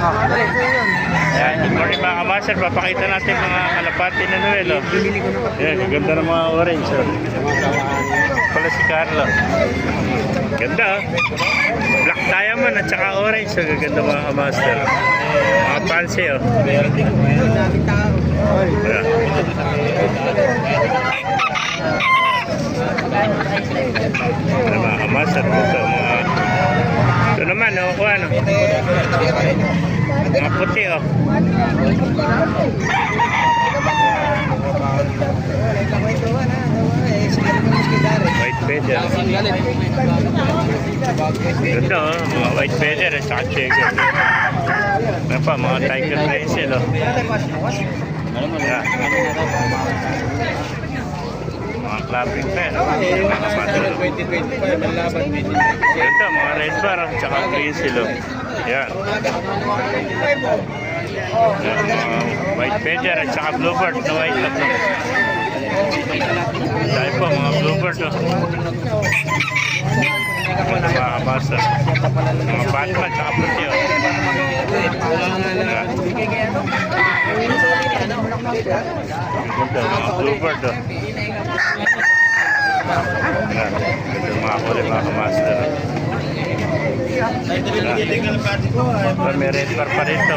Yan, good morning mga kamaster. Papakita natin mga kalapati na Noel. Oh. Yan, ang ganda ng mga orange. Oh. Pala si Carlo. Ganda oh. Black diamond at saka orange. So, gaganda mga kamaster. Mga fancy oh. Yan. Ano mga kamaster. Ito naman oh. Kung ano. Mga puti oh. White feather. Ganda oh, mga white feather at saka checker. Ano pa, mga tiger pencil oh. Yeah. Mga clapping pen. Ganda, mga red bar at saka pencil oh. Yan. White feather at saka bluebird na white lang. Dahil po mga bluebird oh. Mga kabasa. Mga batman at saka puti oh. Mga bluebird oh. Ito mga kulay mga kamaster oh. May red bar pa rito.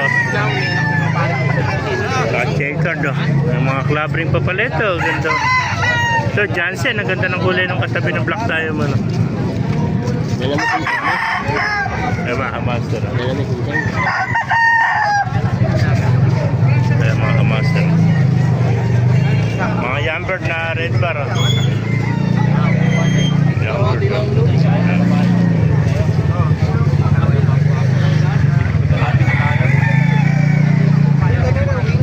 Checkered oh. Yung mga club ring pa pala ito. Ganda. Ito Jansen. Ang ganda ng kulay ng katabi ng black diamond. Ay mga master.